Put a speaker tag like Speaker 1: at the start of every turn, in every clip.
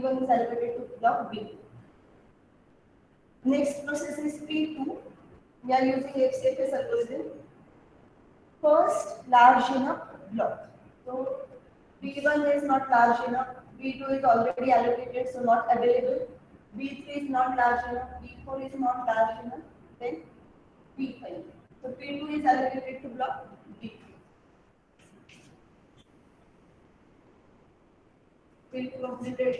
Speaker 1: P1 is allocated to block B. Next process is P2. We are using XFS algorithm. First, large enough block. So B1 is not large enough. B2 is already allocated, so not available. B3 is not large enough. B4 is not large enough. Then P5. So P2 is allocated to block B3. Will completed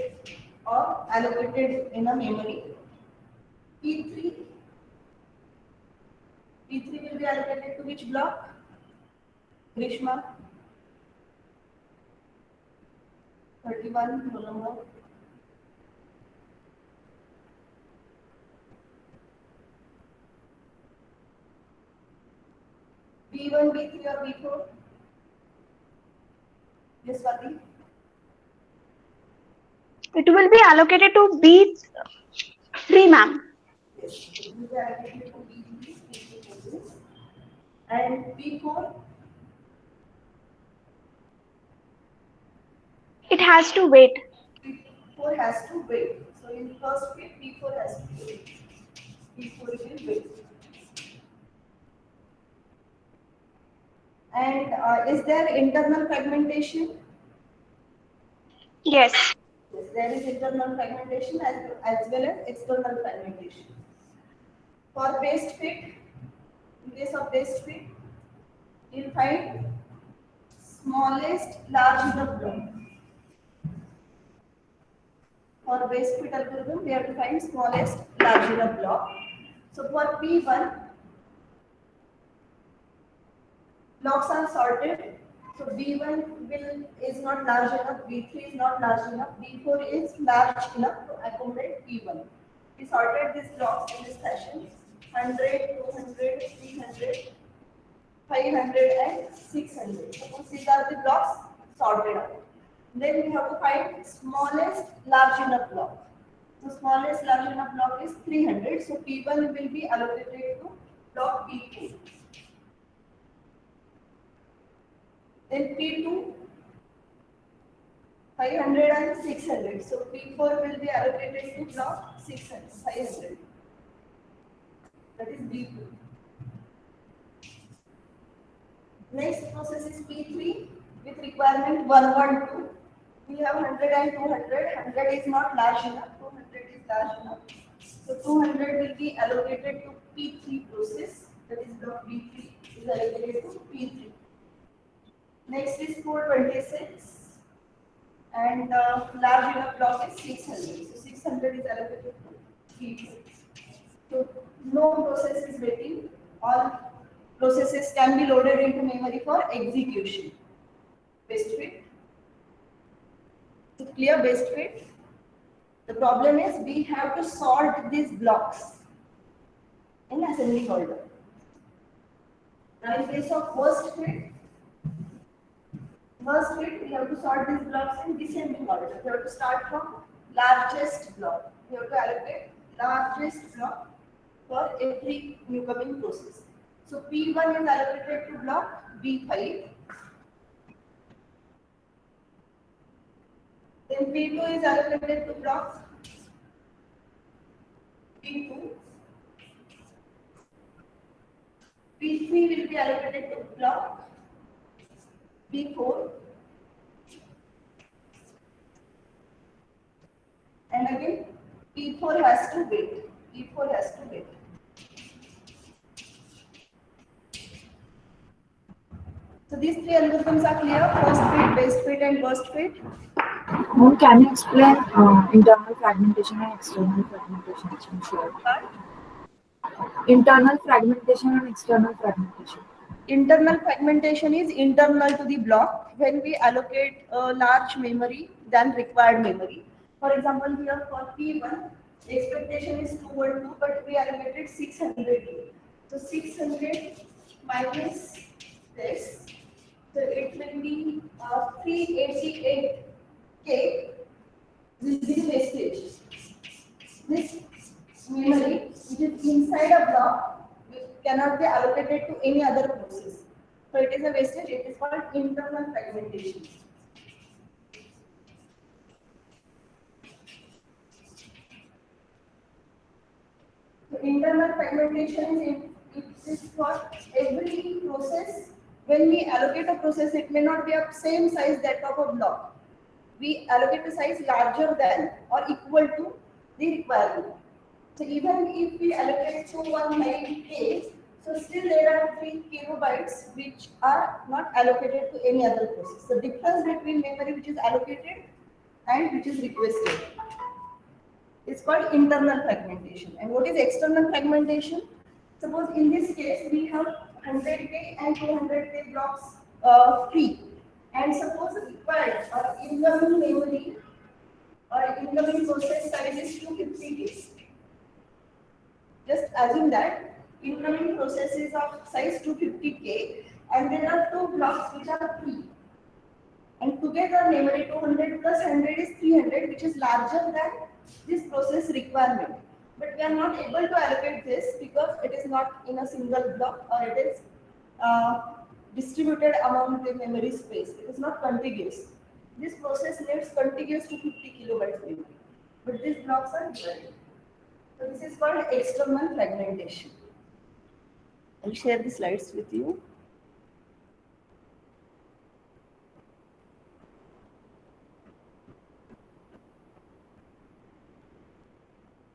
Speaker 1: or allocated in a memory. P3 will be allocated to which block? Grishma. 31, roll number. B1, B3 or B4? Yes, Swati?
Speaker 2: It will be allocated to B3, ma'am.
Speaker 1: Yes, it will be allocated to B3. And B4?
Speaker 2: It has to wait.
Speaker 1: B4 has to wait. So in first bit, B4 has to wait. B4 will wait. And is there internal fragmentation?
Speaker 2: Yes.
Speaker 1: Yes, there is internal fragmentation as well as external fragmentation. For best fit, in case of best fit, you'll find smallest large enough block. For best fit algorithm, we have to find smallest large enough block. So for P1, blocks are sorted. So B1 is not large enough, B3 is not large enough, B4 is large enough to accommodate P1. We sorted these blocks in this fashion: 100, 200, 300, 500 and 600. Suppose these are the blocks sorted out. Then we have to find smallest large enough block. So smallest large enough block is 300. So P1 will be allocated to block P2. Then P2, 500 and 600. So P4 will be allocated to block 600, 500. That is B2. Next process is P3 with requirement 112. We have 100 and 200. 100 is not large enough. 200 is large enough. So 200 will be allocated to P3 process. That is block B3 is allocated to P3. Next is 426 and large enough block is 600. So 600 is allocated to P2. So no process is waiting. All processes can be loaded into memory for execution. Best fit. To clear best fit, the problem is we have to sort these blocks in ascending order. Now in case of worst fit, we have to sort these blocks in descending order. We have to start from largest block. We have to allocate largest block for every new coming process. So P1 is allocated to block B5. Then P2 is allocated to block P2. P3 will be allocated to block B4. And again, P4 has to wait. P4 has to wait. So these three algorithms are clear: first fit, best fit, and worst fit.
Speaker 3: Can you explain internal fragmentation and external fragmentation in short? Internal fragmentation and external fragmentation.
Speaker 1: Internal fragmentation is internal to the block when we allocate a large memory than required memory. For example, here for P1, the expectation is 212, but we allocated 600. So 600 minus this, so it will be 388K. This is wastage. This memory, which is inside a block, cannot be allocated to any other process. So it is a wastage. It is called internal fragmentation. internal fragmentation is for every process. When we allocate a process, it may not be of same size that of a block. We allocate the size larger than or equal to the requirement. So even if we allocate to one K, so still there are 3 kilobytes which are not allocated to any other process. The difference between memory which is allocated and which is requested is called internal fragmentation. And what is external fragmentation? Suppose in this case we have 100K and 200K blocks free, and suppose required or incoming memory or incoming process size is 250K. Just assume that incoming process is of size 250K and there are 2 blocks which are free. And together memory 200 plus 100 is 300, which is larger than this process requirement. But we are not able to allocate this because it is not in a single block, or it is distributed among the memory space. It is not contiguous. This process needs contiguous to 50 kilobytes memory, but these blocks are divided. So this is called external fragmentation. I'll share the slides with you.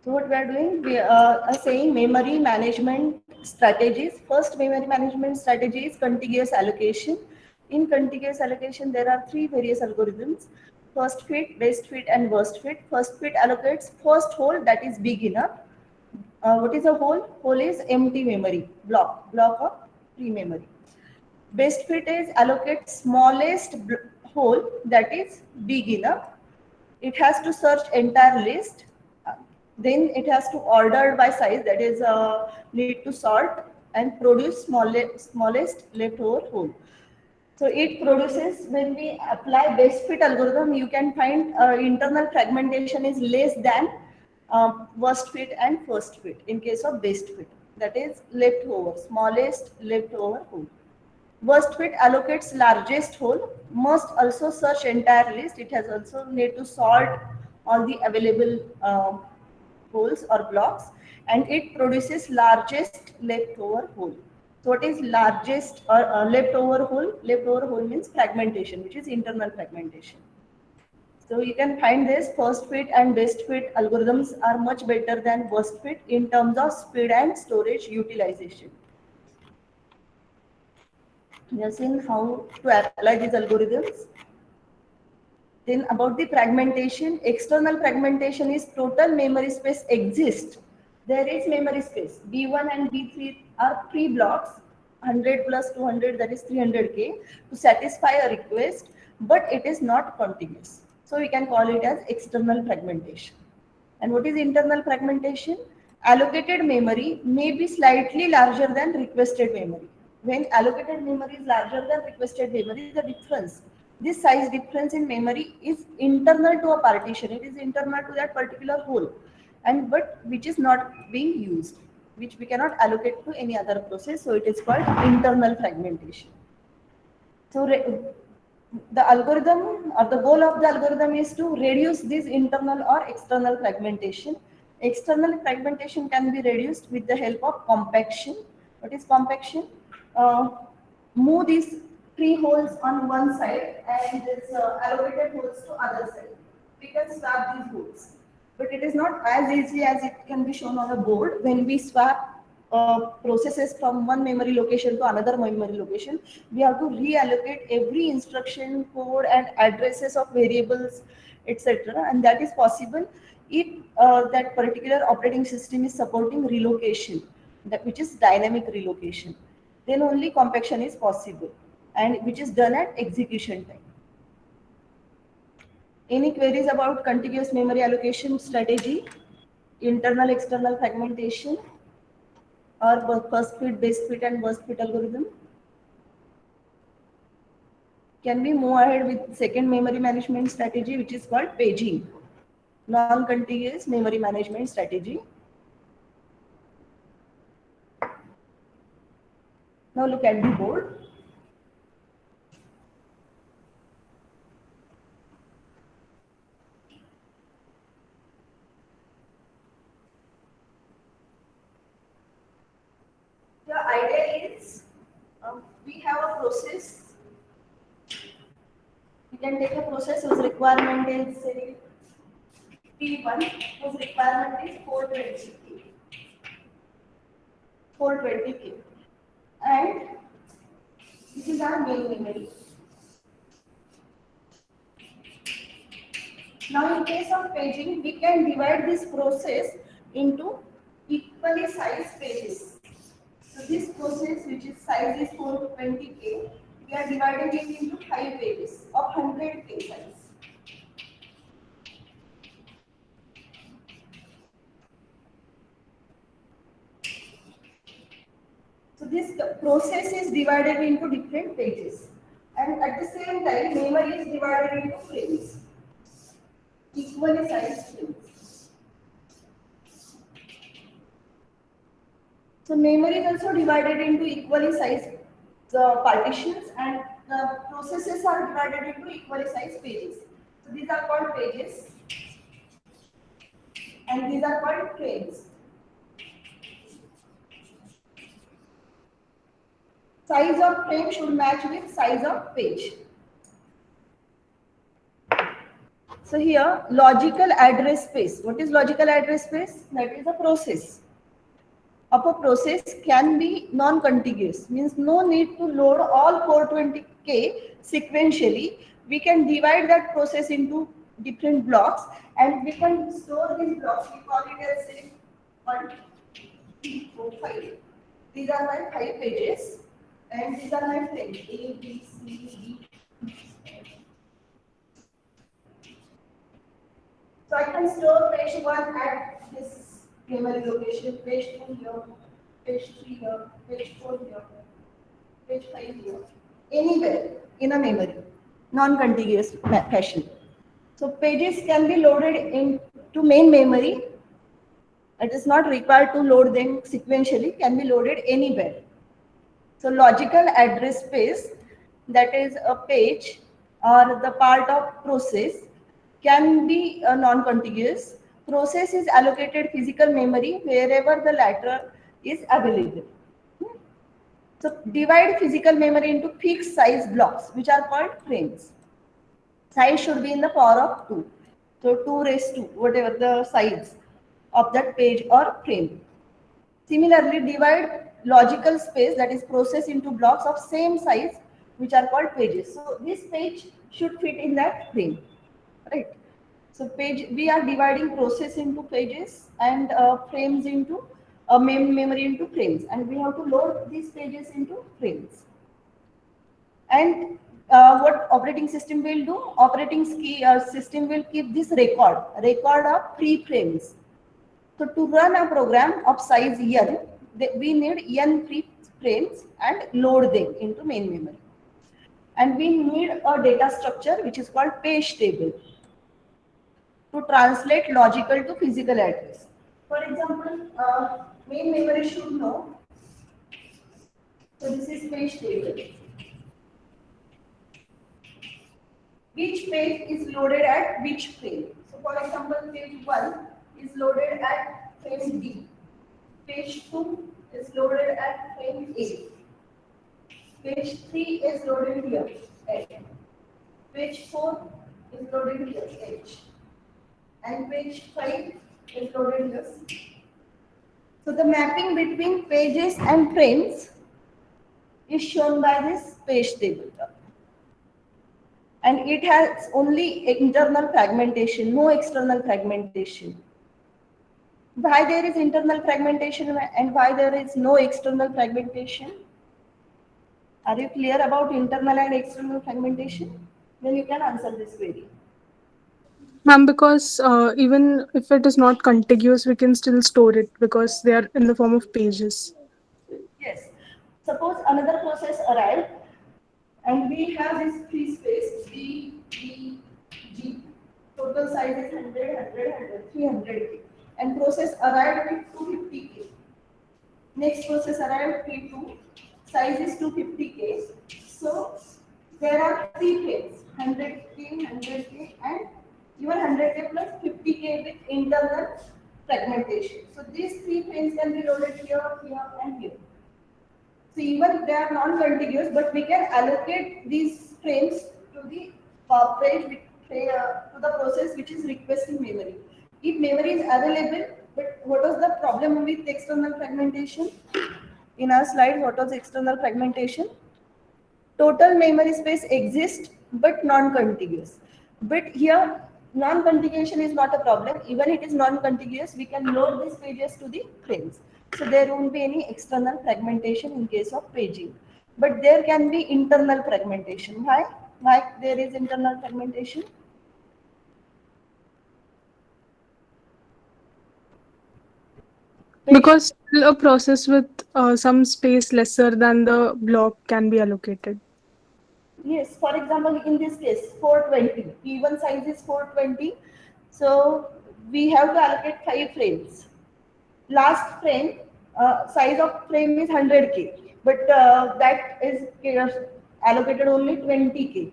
Speaker 1: So what we are doing, we are saying memory management strategies. First memory management strategy is contiguous allocation. In contiguous allocation, there are 3 various algorithms: first fit, best fit, and worst fit. First fit allocates first hole that is big enough. What is a hole? Hole is empty memory, block of free memory. Best fit is allocate smallest hole that is big enough. It has to search entire list. Then it has to order by size, that is need to sort and produce smallest leftover hole. So it produces, when we apply best fit algorithm, you can find internal fragmentation is less than worst fit and first fit in case of best fit. That is leftover, smallest leftover hole. Worst fit allocates largest hole, must also search entire list. It has also need to sort all the available holes or blocks, and it produces largest leftover hole. So what is largest or leftover hole? Leftover hole means fragmentation, which is internal fragmentation. So you can find this first fit and best fit algorithms are much better than worst fit in terms of speed and storage utilization. We have seen how to apply these algorithms. Then about the fragmentation, external fragmentation is total memory space exists. There is memory space. B1 and B3 are 3 blocks, 100 plus 200, that is 300K, to satisfy a request, but it is not contiguous. So we can call it as external fragmentation. And what is internal fragmentation? Allocated memory may be slightly larger than requested memory. When allocated memory is larger than requested memory, the difference, this size difference in memory is internal to a partition. It is internal to that particular hole, and but which is not being used, which we cannot allocate to any other process. So it is called internal fragmentation. So the algorithm or the goal of the algorithm is to reduce this internal or external fragmentation. External fragmentation can be reduced with the help of compaction. What is compaction? Move these 3 holes on one side and this allocated holes to other side. We can swap these holes, but it is not as easy as it can be shown on a board. When we swap processes from one memory location to another memory location, we have to reallocate every instruction code and addresses of variables, etc. And that is possible if that particular operating system is supporting relocation, that which is dynamic relocation. Then only compaction is possible, and which is done at execution time. Any queries about contiguous memory allocation strategy, internal external fragmentation, or first fit, best fit, and worst fit algorithm? Can we move ahead with second memory management strategy, which is called paging, non-contiguous memory management strategy? Now look at the board. We have a process. We can take a process whose requirement is say T1, whose requirement is 420K. 420K. And this is our main memory. Now in case of paging, we can divide this process into equally sized pages. So this process, which is size is 420K, we are dividing it into 5 pages of 100K size. So this process is divided into different pages, and at the same time, memory is divided into frames, equally sized frames. So memory is also divided into equally sized partitions, and the processes are divided into equally sized pages. So these are called pages, and these are called frames. Size of frame should match with size of page. So here, logical address space. What is logical address space? That is a process. Of a process can be non-contiguous, means no need to load all 420K sequentially. We can divide that process into different blocks, and we can store these blocks. We call it as say 1, 2, 3, 4, 5. These are my 5 pages, and these are my frames A, B, C, D. So I can store page 1 at this memory location, page 2 here, page 3 here, page 4 here, page 5 here, anywhere in a memory, non-contiguous fashion. So pages can be loaded into main memory. It is not required to load them sequentially, can be loaded anywhere. So logical address space, that is a page or the part of process, can be non-contiguous. Process is allocated physical memory wherever the latter is available. So divide physical memory into fixed size blocks, which are called frames. Size should be in the power of 2. So 2 raised to whatever the size of that page or frame. Similarly, divide logical space, that is process, into blocks of same size, which are called pages. So this page should fit in that frame, right? So page, we are dividing process into pages and frames into memory into frames, and we have to load these pages into frames. And what operating system will do? Operating system will keep this record of free frames. So to run a program of size n, we need n free frames and load them into main memory. And we need a data structure which is called page table to translate logical to physical address. For example, main memory should know. So this is page table. Which page is loaded at which frame? So for example, page 1 is loaded at frame D. Page 2 is loaded at frame A. Page 3 is loaded here, H. Page 4 is loaded here, H. And page 5 is loaded here, C. So the mapping between pages and frames is shown by this page table. And it has only internal fragmentation, no external fragmentation. Why there is internal fragmentation and why there is no external fragmentation? Are you clear about internal and external fragmentation? Then you can answer this query.
Speaker 4: Ma'am, because even if it is not contiguous, we can still store it because they are in the form of pages.
Speaker 1: Yes. Suppose another process arrived and we have this free space D, E, G. Total size is 100, 100, 100, 300K. And process arrived with 250K. Next process arrived P2. Size is 250K. So there are 3 frames, 100K, 100K, and even 100K plus 50K with internal fragmentation. So these 3 frames can be loaded here, here, and here. So even they are non-contiguous, but we can allocate these frames to the page, to the process which is requesting memory. If memory is available, but what was the problem with external fragmentation? In our slide, what was external fragmentation? Total memory space exists, but non-contiguous. But here, non-contiguation is not a problem. Even it is non-contiguous, we can load these pages to the frames. So there won't be any external fragmentation in case of paging. But there can be internal fragmentation. Why? Why there is internal fragmentation?
Speaker 4: Because a process with some space lesser than the block can be allocated.
Speaker 1: Yes, for example, in this case, 420, P1 size is 420. So we have to allocate 5 frames. Last frame, size of frame is 100K, but that is allocated only 20K.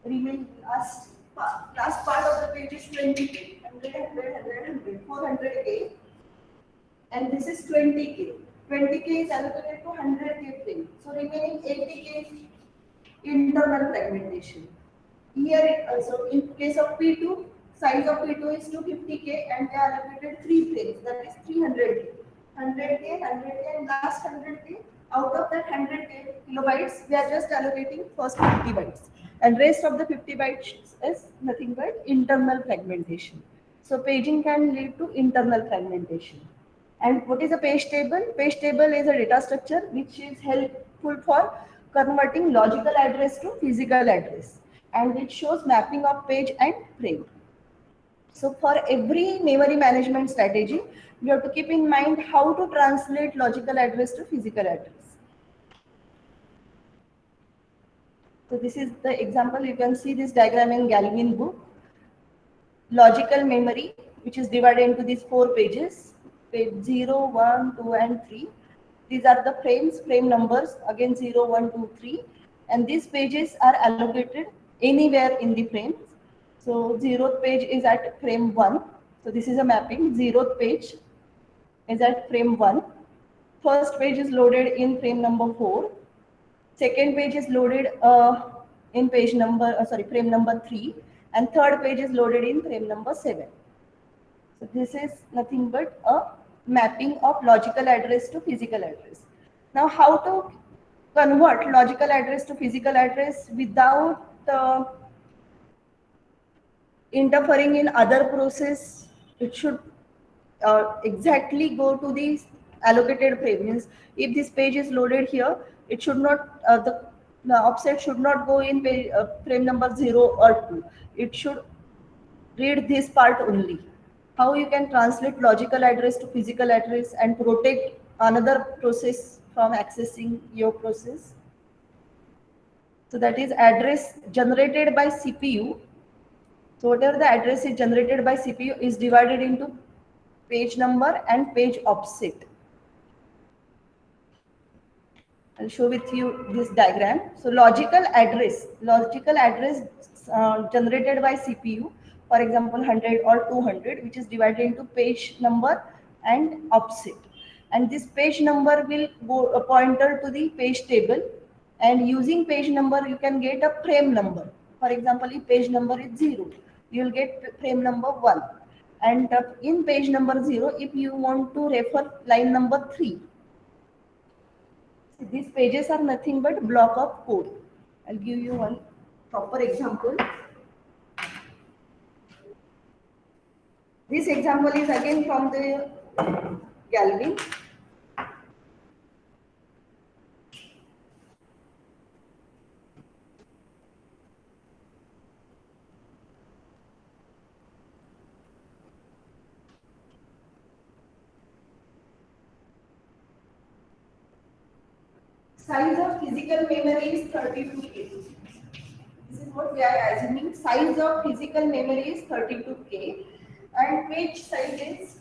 Speaker 1: Remain last part of the page is 20K, 400K, and this is 20K. 20K is allocated to 100K frame. So remaining 80K is internal fragmentation. Here it also, in case of P2, size of P2 is 250K and they are allocated 3 frames, that is 300K. 100K, 100K and last 100K. Out of that 100K kilobytes, we are just allocating first 50 bytes. And rest of the 50 bytes is nothing but internal fragmentation. So paging can lead to internal fragmentation. And what is a page table? Page table is a data structure which is helpful for converting logical address to physical address, and it shows mapping of page and frame. So for every memory management strategy, we have to keep in mind how to translate logical address to physical address. So this is the example. You can see this diagram in Galvin book. Logical memory, which is divided into these 4 pages, page 0, 1, 2 and 3. These are the frames, frame numbers, again 0, 1, 2, 3. And these pages are allocated anywhere in the frames. So 0th page is at frame 1. So this is a mapping. 0th page is at frame 1. First page is loaded in frame number 4. Second page is loaded in frame number 3. And third page is loaded in frame number 7. So this is nothing but a mapping of logical address to physical address. Now how to convert logical address to physical address without interfering in other process? It should exactly go to the allocated frame. Means if this page is loaded here, it should not, the offset should not go in frame number 0 or 2. It should read this part only. How you can translate logical address to physical address and protect another process from accessing your process? So that is address generated by CPU. So whatever the address is generated by CPU is divided into page number and page offset. I'll show with you this diagram. So logical address generated by CPU, for example 100 or 200, which is divided into page number and offset. And this page number will go a pointer to the page table, and using page number you can get a frame number. For example, if page number is 0, you will get frame number 1. And in page number 0, if you want to refer line number 3, these pages are nothing but block of code. I'll give you one proper example. This example is again from the Galvin. Size of physical memory is 32K. This is what we are assuming. Size of physical memory is 32K and page size is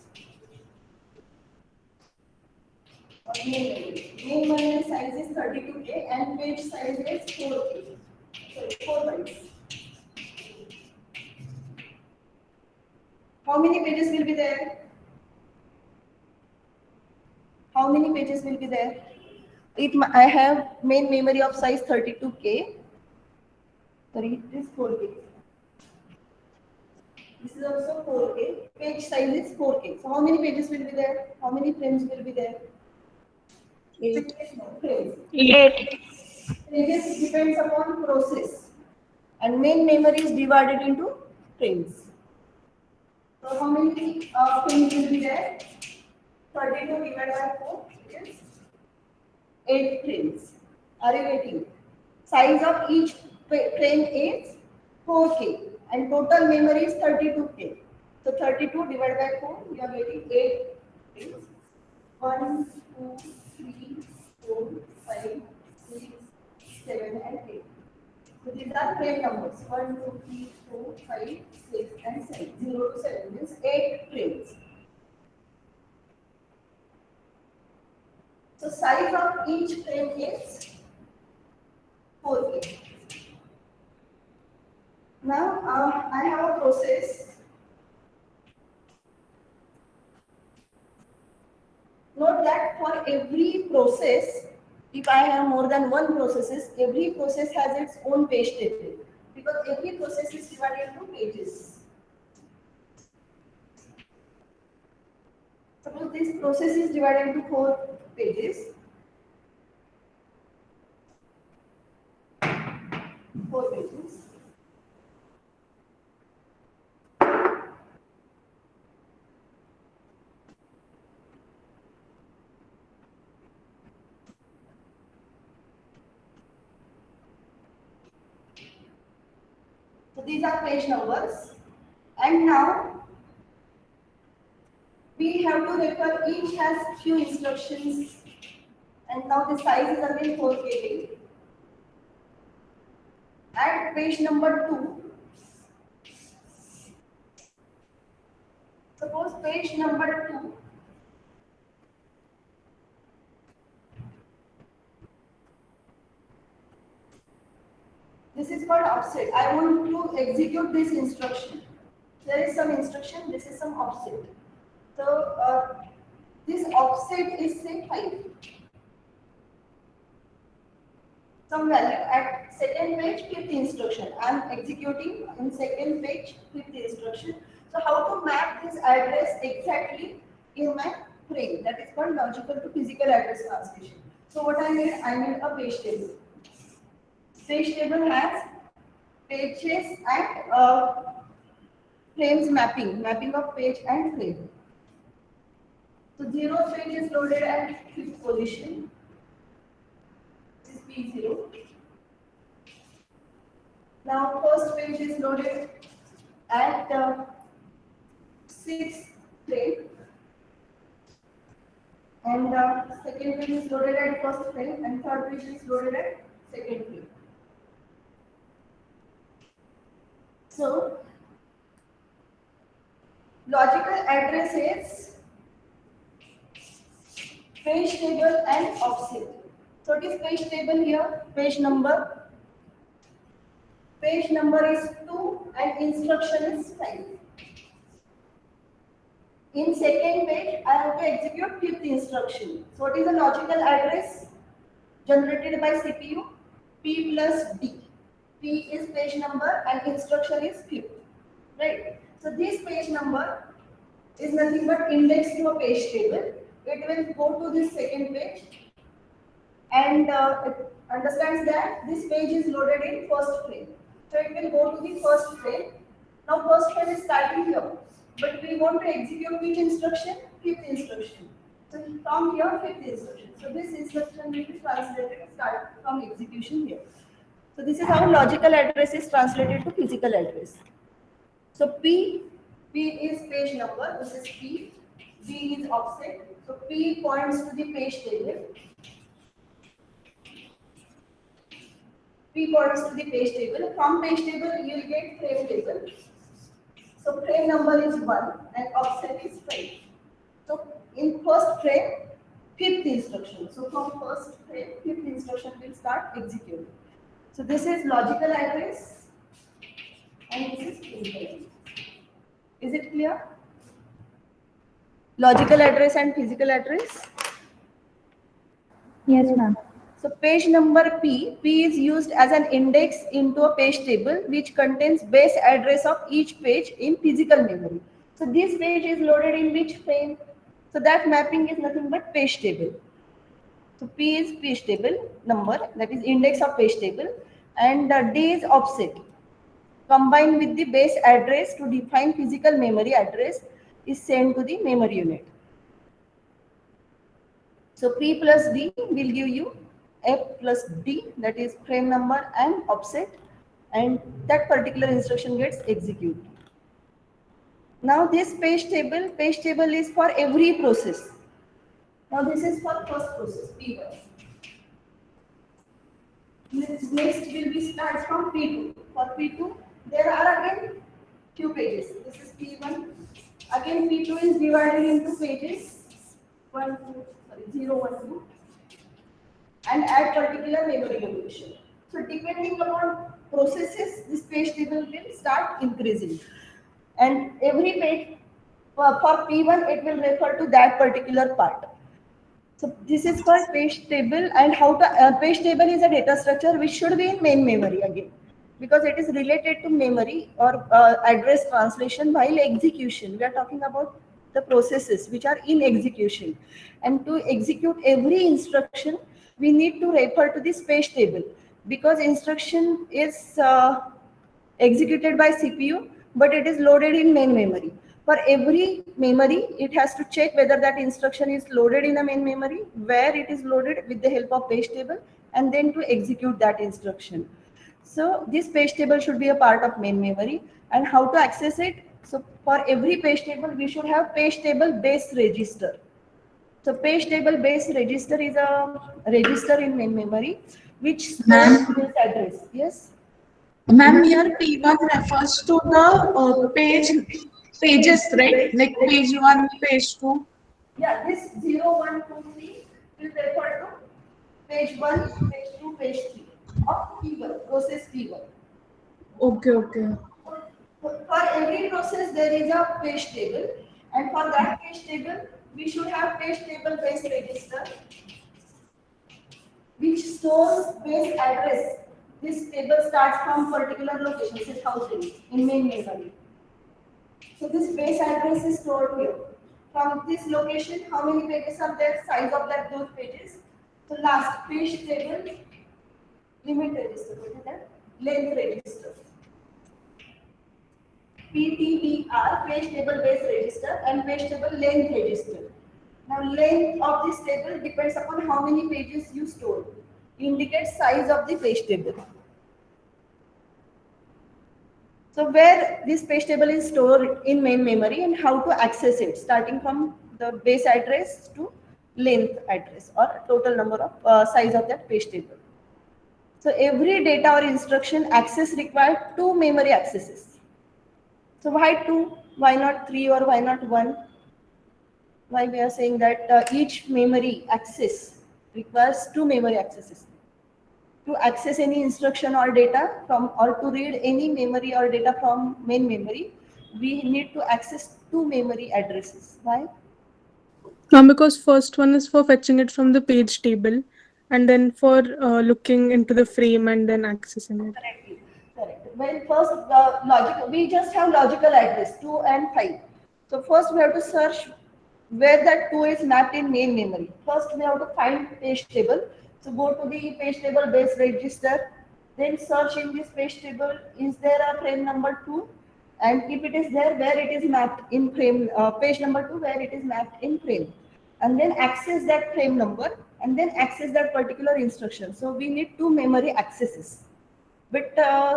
Speaker 1: main memory size is 32K and page size is 4K. Sorry, 4 bytes. How many pages will be there? How many pages will be there? I have main memory of size 32K, sorry, it is 4K. This is also 4K. Page size is 4K. So how many pages will be there? How many frames will be there?
Speaker 2: 8.
Speaker 1: Frames.
Speaker 2: 8.
Speaker 1: Pages depends upon process, and main memory is divided into frames. So how many frames will be there? 32 divided by 4 is 8 frames. Are you getting? Size of each frame is 4K and total memory is 32K. So 32 divided by 4, you are getting 8 frames. 1, 2, 3, 4, 5, 6, 7 and 8. So these are frame numbers. 1, 2, 3, 4, 5, 6 and 7. 0 to 7 means 8 frames. So size of each frame is 4K. Now I have a process. Note that for every process, if I have more than one processes, every process has its own page table because every process is divided into pages. Suppose this process is divided into 4 pages. 4 pages. So these are page numbers. And now we have to refer, each has few instructions. And now the size is again 4 KB. At page number 2, suppose page number 2 this is called offset. I want to execute this instruction. There is some instruction, this is some offset. So this offset is say 5. Some value at second page, 5th instruction. I am executing in second page, 5th instruction. So how to map this address exactly in my frame? That is called logical to physical address translation. So what I need a page table. Page table has pages and frames mapping of page and frame. So 0th page is loaded at 5th position. This is P0. Now first page is loaded at 6th frame, and second page is loaded at first frame, and third page is loaded at second frame. So logical address is page table and offset. So it is page table here, page number. Page number is 2 and instruction is 5. In second page, I have to execute 5th instruction. So what is the logical address generated by CPU? P plus D. P is page number and instruction is 5th. Right? So this page number is nothing but index to a page table. It will go to this second page and it understands that this page is loaded in first frame. So it will go to the first frame. Now first frame is starting here, but we want to execute which instruction? 5th instruction. So from here 5th instruction. So this instruction will be translated and start from execution here. So this is how logical address is translated to physical address. So P is page number, this is P. D is offset. So P points to the page table. P points to the page table. From page table, you will get frame table. So frame number is 1 and offset is 5. So in first frame, 5th instruction. So from first frame, 5th instruction will start executing. So this is logical address and this is physical address. Is it clear? Logical address and physical address?
Speaker 3: Yes, ma'am.
Speaker 1: So page number P is used as an index into a page table which contains base address of each page in physical memory. So this page is loaded in which frame? So that mapping is nothing but page table. So P is page table number, that is index of page table, and D is offset. Combined with the base address to define physical memory address is sent to the memory unit. So P plus D will give you F plus D, that is frame number and offset, and that particular instruction gets executed. Now this page table is for every process. Now this is for first process, P1. Next will be start from P2. For P2, there are again few pages. This is P1. Again P2 is divided into pages 0, 1, 2, and add particular memory location. So depending upon processes, this page table will start increasing. And every page for P1, it will refer to that particular part. So this is for page table, and how to page table is a data structure which should be in main memory again, because it is related to memory or address translation while execution. We are talking about the processes which are in execution, and to execute every instruction we need to refer to this page table, because instruction is executed by CPU, but it is loaded in main memory. For every memory, it has to check whether that instruction is loaded in the main memory, where it is loaded with the help of page table, and then to execute that instruction. So this page table should be a part of main memory. And how to access it? So for every page table, we should have page table base register. So page table base register is a register in main memory which stores this address. Yes.
Speaker 5: Ma'am, here P1 refers to the pages, right? Like page 1, page 2.
Speaker 1: Yeah, this 0, 1, 2, 3 will refer to page 1, page 2, page 3 of P1, process P1.
Speaker 5: Okay.
Speaker 1: For every process, there is a page table, and for that page table, we should have page table base register, which stores base address. This table starts from particular location, say 1000 in main memory. So this base address is stored here. From this location, how many pages are there? Size of those pages. So last page table limit register, length register. PTBR, page table base register, and page table length register. Now length of this table depends upon how many pages you store. Indicates size of the page table. So where this page table is stored in main memory and how to access it, starting from the base address to length address or total number of size of that page table. So every data or instruction access requires 2 memory accesses. So why 2? Why not 3 or why not 1? Why we are saying that each memory access requires 2 memory accesses. To access any instruction or data from, or to read any memory or data from main memory, we need to access 2 memory addresses. Why?
Speaker 4: Because first one is for fetching it from the page table, and then for looking into the frame and then accessing it.
Speaker 1: Correctly. Correct. Well, first the logical, we just have logical address 2 and 5. So first we have to search where that 2 is mapped in main memory. First we have to find page table. So go to the page table base register, then search in this page table, is there a frame number 2? And if it is there, where it is mapped in frame, page number 2, where it is mapped in frame. And then access that frame number and then access that particular instruction. So we need 2 memory accesses. But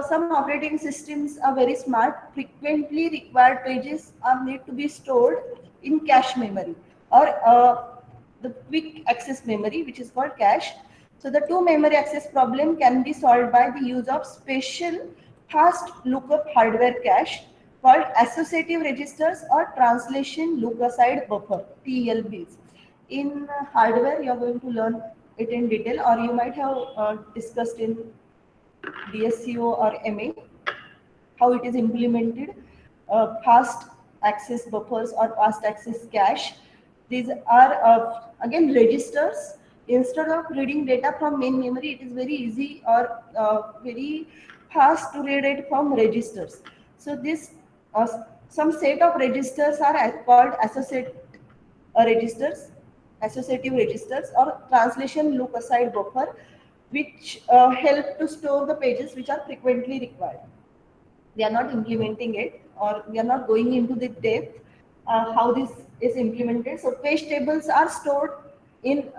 Speaker 1: some operating systems are very smart. Frequently required pages are need to be stored in cache memory or the quick access memory, which is called cache. So the 2 memory access problem can be solved by the use of special fast lookup hardware cache called associative registers or translation look-aside buffer, TLBs. In hardware, you are going to learn it in detail, or you might have discussed in DSCO or MA how it is implemented. Fast access buffers or fast access cache. These are again registers instead of reading data from main memory, it is very easy or very fast to read it from registers. So this some set of registers are called registers, associative registers, or translation loop aside buffer, which help to store the pages which are frequently required. We are not implementing it, or we are not going into the depth how this is implemented. So page tables are stored in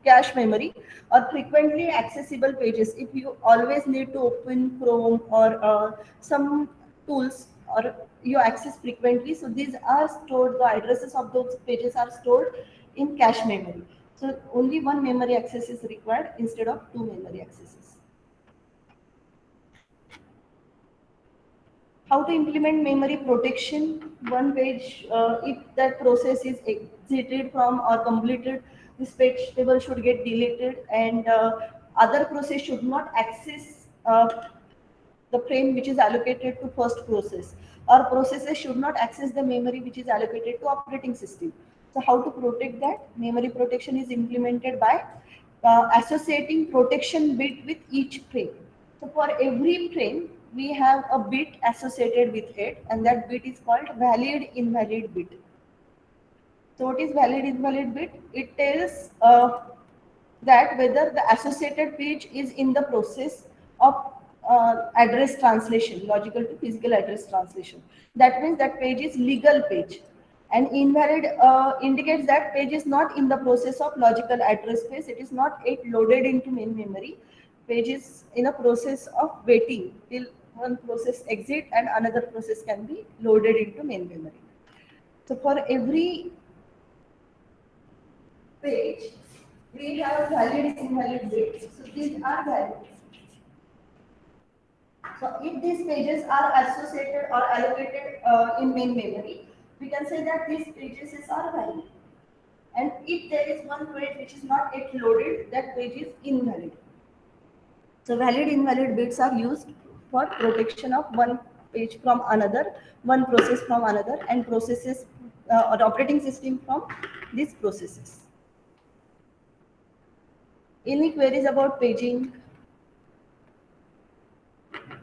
Speaker 1: cache memory or frequently accessible pages. If you always need to open Chrome or some tools, or you access frequently, so these are stored, the addresses of those pages are stored in cache memory. So only one memory access is required instead of two memory accesses. How to implement memory protection? One page, if that process is exited from or completed, this page table should get deleted, and other process should not access the frame which is allocated to first process, or processes should not access the memory which is allocated to operating system. So how to protect that? Memory protection is implemented by associating protection bit with each frame. So for every frame, we have a bit associated with it, and that bit is called valid invalid bit. So what is valid invalid bit? It tells that whether the associated page is in the process of address translation, logical to physical address translation. That means that page is legal page. And invalid indicates that page is not in the process of logical address space. It is not yet loaded into main memory. Page is in a process of waiting till one process exit and another process can be loaded into main memory. So for every page, we have valid invalid bits. So these are valid. So if these pages are associated or allocated in main memory, we can say that these pages are valid. And if there is one page which is not yet loaded, that page is invalid. So valid invalid bits are used for protection of one page from another, one process from another, and processes or operating system from these processes. Any queries about paging?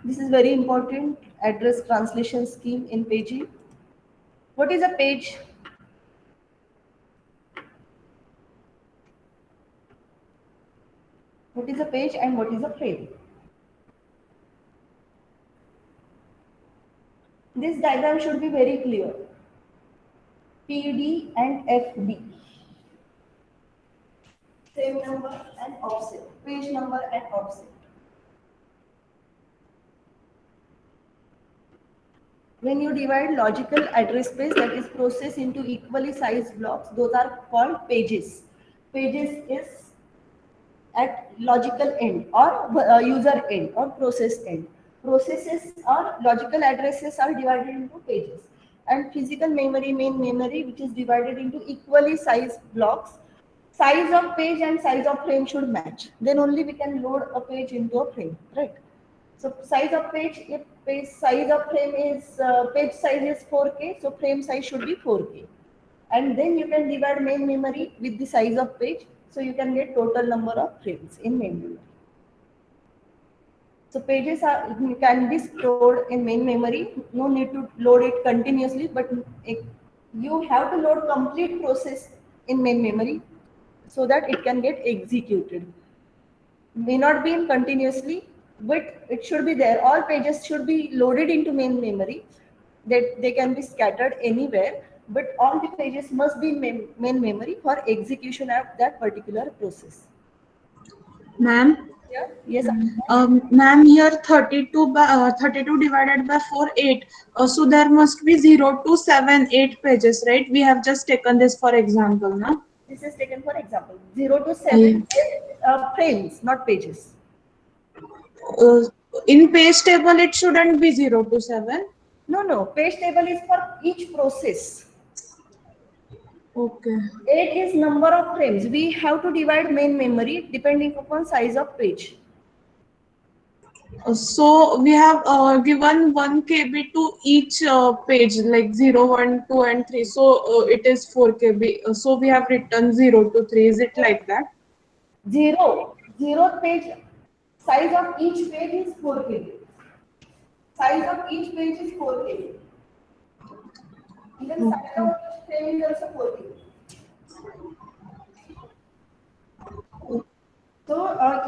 Speaker 1: This is very important, address translation scheme in paging. What is a page? What is a page and what is a frame? This diagram should be very clear. PD and FD. Frame number and offset. Page number and offset. When you divide logical address space, that is process, into equally sized blocks, those are called pages. Pages is at logical end or user end or process end. Processes or logical addresses are divided into pages. And physical memory, main memory, which is divided into equally sized blocks. Size of page and size of frame should match. Then only we can load a page into a frame, right? So size of page, if page size of frame is, page size is 4K, so frame size should be 4K. And then you can divide main memory with the size of page, so you can get total number of frames in main memory. So pages can be stored in main memory. No need to load it continuously, but you have to load complete process in main memory so that it can get executed. May not be in continuously, but it should be there. All pages should be loaded into main memory. That they can be scattered anywhere, but all the pages must be in main memory for execution of that particular process.
Speaker 5: Ma'am,
Speaker 1: Yeah. Yes.
Speaker 5: ma'am, here 32 divided by 4, 8. So there must be 0 to 7, 8 pages, right? We have just taken this for example, no?
Speaker 1: This is taken for example. 0 to 7 frames, not pages.
Speaker 5: In page table, it shouldn't be 0 to 7.
Speaker 1: No. Page table is for each process.
Speaker 5: Okay.
Speaker 1: 8 is number of frames. We have to divide main memory depending upon size of page.
Speaker 5: So we have given 1 KB to each page, like 0, 1, 2, and 3. So it is 4 KB. So we have written 0 to 3. Is it like that?
Speaker 1: Zeroth page, size of each page is 4 KB. Size of each page is 4 KB. Even size of each frame is also 4 KB. So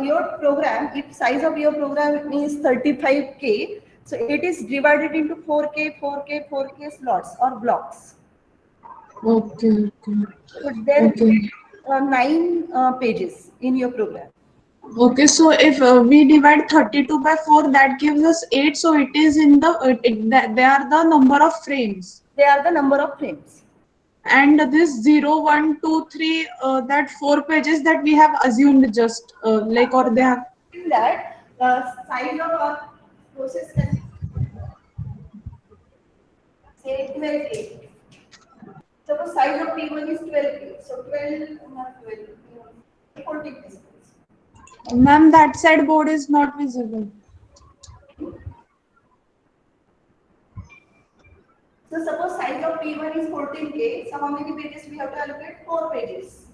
Speaker 1: your program, if size of your program is 35K, so it is divided into 4K, 4K, 4K slots or blocks.
Speaker 5: Okay.
Speaker 1: So there will
Speaker 5: Okay.
Speaker 1: be 9 pages in your program.
Speaker 5: Okay, so if we divide 32 by 4, that gives us 8. So it is in the, they are the number of frames.
Speaker 1: They are the number of frames.
Speaker 5: And this 0, 1, 2, 3, that 4 pages that we have assumed just like, or they have.
Speaker 1: In that, size of our process can be, say 12K. Suppose size of P1 is 12K. So 12, not 12, 14 pixels.
Speaker 5: Ma'am, that side board is not visible.
Speaker 1: So suppose size of P1 is 14K. So how many pages we have to allocate? 4 pages.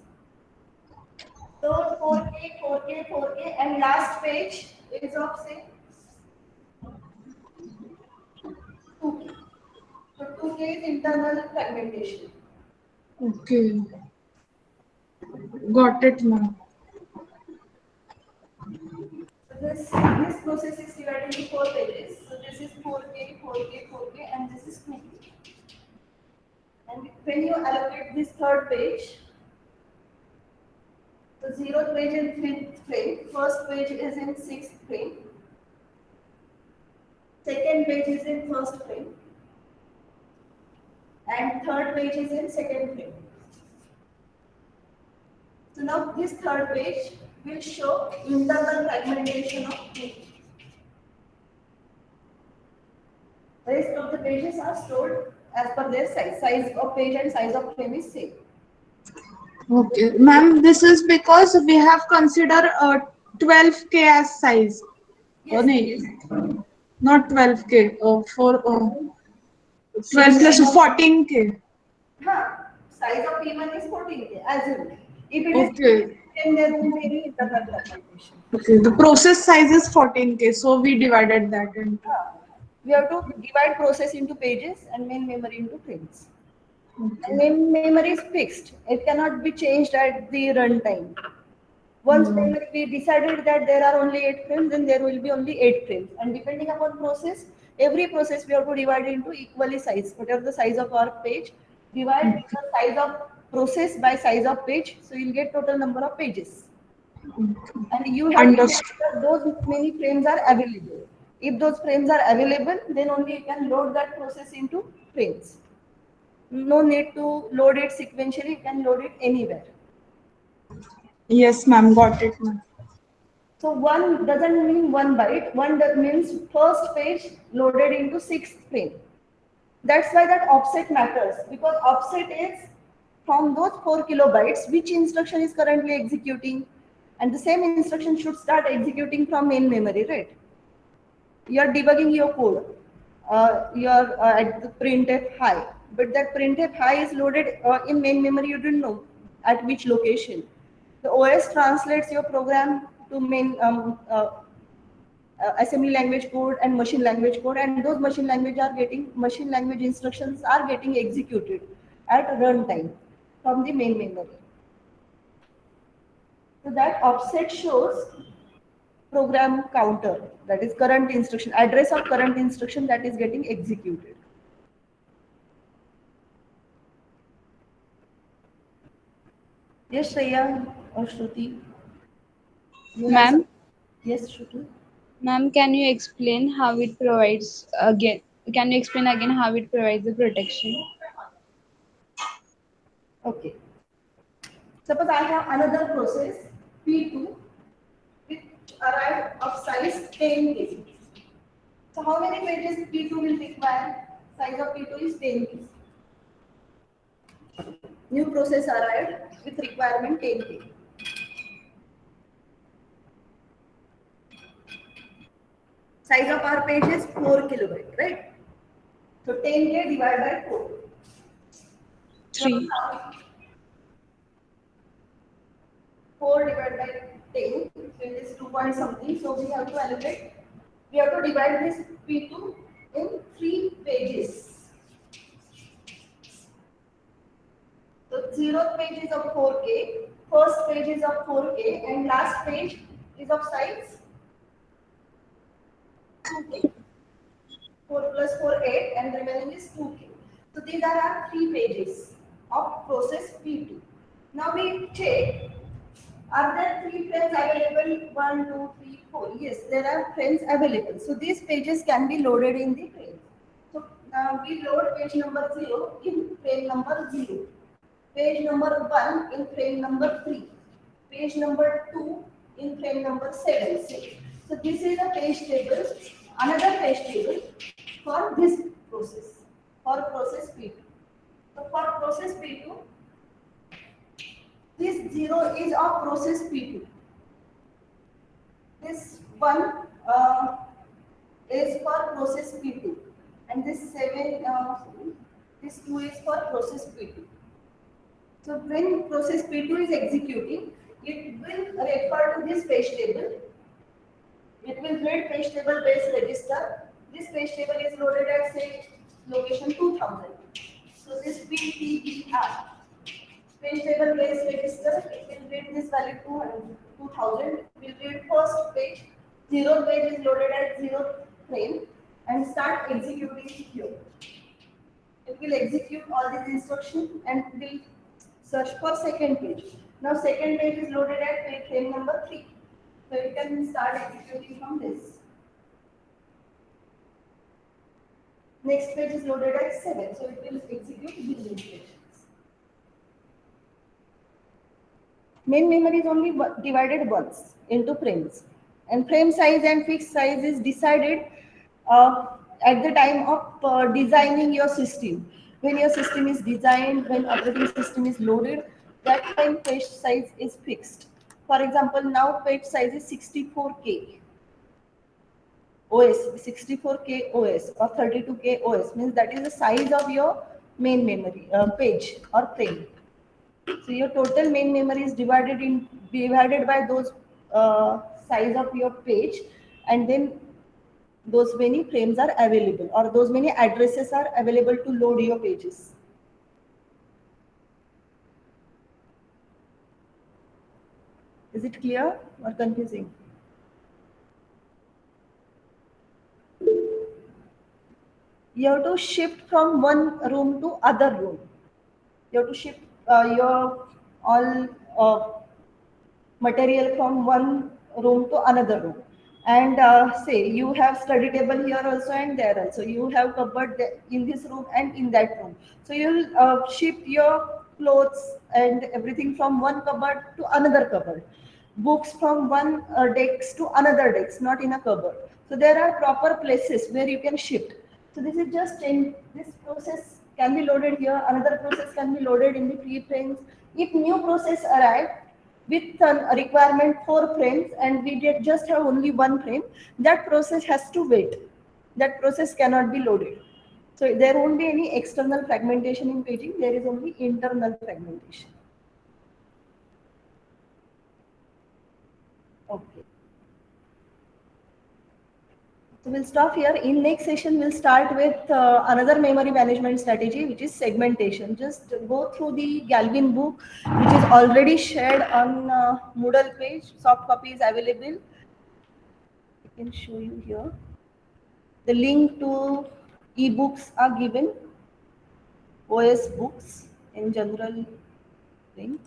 Speaker 1: So 4K, 4K, 4K, and last page is of say 2K. So 2K is internal fragmentation.
Speaker 5: Okay. Got it, ma'am.
Speaker 1: So this process is divided into 4 pages. So this is 4K, 4K, 4K, and this is 2K. And when you allocate this third page, the 0th page in 5th frame, first page is in 6th frame, second page is in 1st frame, and third page is in 2nd frame. So now this third page will show internal fragmentation of page. Rest of the pages are stored as per their size. Size of page and size of frame is same.
Speaker 5: Okay, ma'am, this is because we have considered 12K as size.
Speaker 1: Yes.
Speaker 5: No, not 12K. For 12 plus 14K.
Speaker 1: Size of P1 is 14K, assume. If it is
Speaker 5: Okay.
Speaker 1: 10, there won't be any internal fragmentation.
Speaker 5: Okay, the process size is 14K, so we divided that into.
Speaker 1: We have to divide process into pages and main memory into frames. And main memory is fixed. It cannot be changed at the runtime. Once memory, we decided that there are only 8 frames, then there will be only 8 frames. And depending upon process, every process we have to divide into equally size. Whatever the size of our page, divide the size of process by size of page. So you'll get total number of pages. And you have to make sure those many frames are available. If those frames are available, then only you can load that process into frames. No need to load it sequentially, you can load it anywhere.
Speaker 5: Yes, ma'am, got it, ma'am.
Speaker 1: So one doesn't mean 1 byte, one that means first page loaded into 6th frame. That's why that offset matters, because offset is from those 4 kilobytes, which instruction is currently executing, and the same instruction should start executing from main memory, right? You are debugging your code, you are at the printf high, but that printf high is loaded in main memory, you don't know at which location. The OS translates your program to main assembly language code and machine language code, and those machine language instructions are getting executed at runtime from the main memory. So that offset shows program counter, that is current instruction, address of current instruction that is getting executed. Yes, Shreya or Shruti?
Speaker 2: Ma'am,
Speaker 1: Yes, Shruti.
Speaker 2: ma'am, can you explain how it provides again? Can you explain again how it provides the protection?
Speaker 1: Okay. Suppose I have another process, P2, which arrived of size 10 pages. So how many pages P2 will require? Size of P2 is 10 pages. New process arrived with requirement 10 pages. Size of our page is 4 kilobyte, right? So 10K divided by 4.
Speaker 2: 3.
Speaker 1: 4 divided by 10, so it is 2 point something. So we have to allocate, we have to divide this P2 in 3 pages. So 0th page is of 4K, first page is of 4K, and last page is of size 2K. 4 plus 4, 8, and remaining is 2K. So these are our 3 pages of process P2. Now we check, are there 3 frames available? 1, 2, 3, 4. Yes, there are frames available. So these pages can be loaded in the frame. So now we load page number 0 in frame number 0. Page number 1 in frame number 3. Page number 2 in frame number 7. So this is a page table, another page table for this process, for process P2. So for process P2, this 0 is of process P2. This 1 is for process P2, and this 7, this 2 is for process P2. So when process P2 is executing, it will refer to this page table. It will read page table base register. This page table is loaded at say location 2000. So this PTBR page table base register, it will read this value 2000. Will read first page. 0th page is loaded at 0th frame and start executing here. It will execute all these instructions and will search for second page. Now second page is loaded at page frame number 3. So you can start executing from this. Next page is loaded at 7. So it will execute these instructions. Main memory is only divided once into frames. And frame size and fixed size is decided at the time of designing your system. When your system is designed, when operating system is loaded, that time page size is fixed. For example, now page size is 64K OS, 64K OS or 32K OS, means that is the size of your main memory page or frame. So your total main memory is divided by those size of your page, and then those many frames are available or those many addresses are available to load your pages. Is it clear or confusing? You have to shift from one room to other room. You have to shift your all material from one room to another room. And say you have study table here also and there also. You have cupboard in this room and in that room. So you'll shift your clothes and everything from one cupboard to another cupboard. Books from one desk to another desk, not in a cupboard. So there are proper places where you can shift. So this is just in this process can be loaded here. Another process can be loaded in the free frames. If new process arrive with a requirement 4 frames and we just have only 1 frame, that process has to wait. That process cannot be loaded. So there won't be any external fragmentation in paging. There is only internal fragmentation. Okay. So we'll stop here. In next session, we'll start with another memory management strategy, which is segmentation. Just go through the Galvin book, which is already shared on Moodle page. Soft copy is available. I can show you here. The link to e-books are given. OS books in general thing.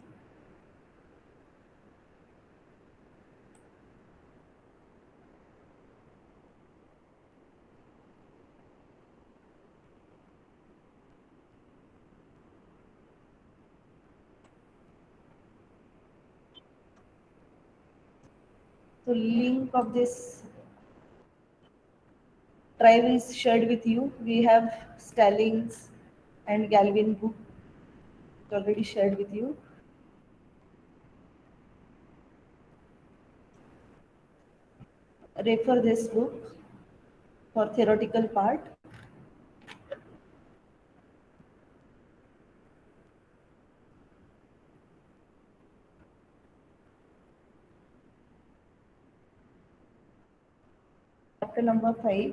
Speaker 1: So link of this drive is shared with you. We have Stallings and Galvin book already shared with you. Refer this book for theoretical part. Chapter number 5.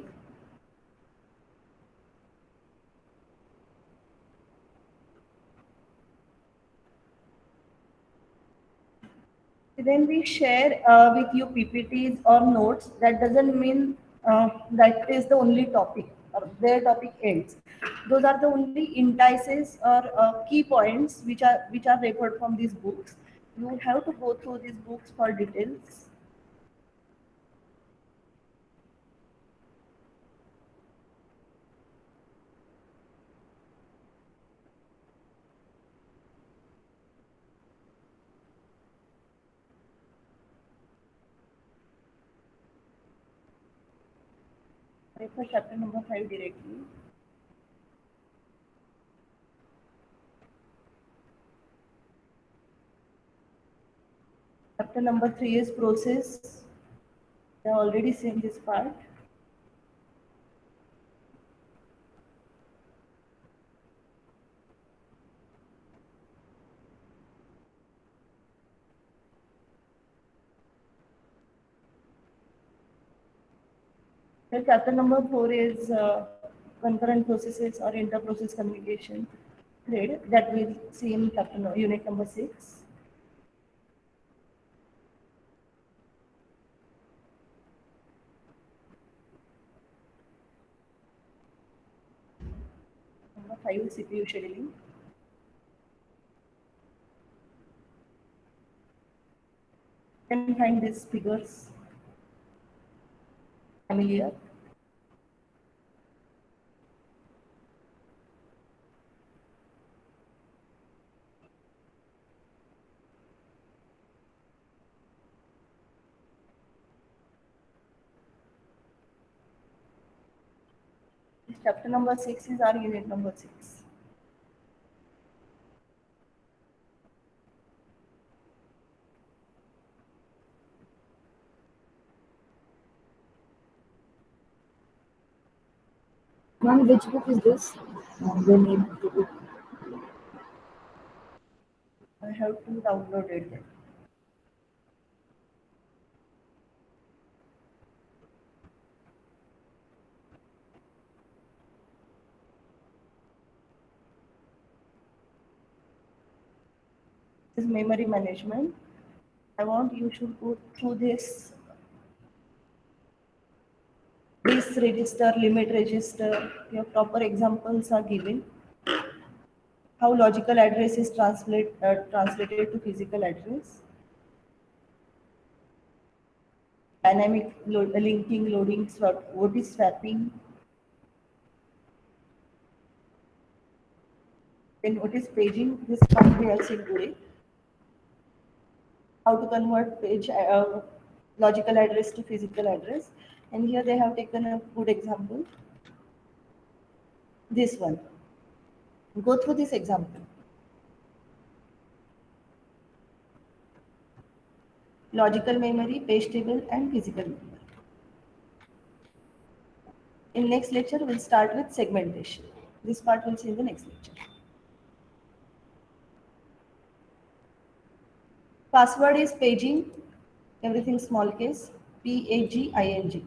Speaker 1: When we share with you PPTs or notes, that doesn't mean that is the only topic or their topic ends. Those are the only indices or key points which are referred from these books. You will have to go through these books for details. Refer chapter number 5 directly. Chapter number 3 is process. I have already seen this part. Then chapter number 4 is concurrent processes or inter-process communication thread that we'll see in unit number 6. Number 5 is CPU scheduling. You can find these figures familiar. Chapter number 6 is our unit number 6.
Speaker 3: Ma'am, which book is this? The name of the book.
Speaker 1: I have to download it then. This is memory management. I want you should go through this register, limit register. Your proper examples are given. How logical address is translated to physical address. Dynamic linking, loading, what is swapping. Then what is paging? This part we have seen today. How to convert page logical address to physical address. And here they have taken a good example. This one. Go through this example. Logical memory, page table, and physical memory. In next lecture, we'll start with segmentation. This part we'll see in the next lecture. Password is paging, everything small case, P-A-G-I-N-G.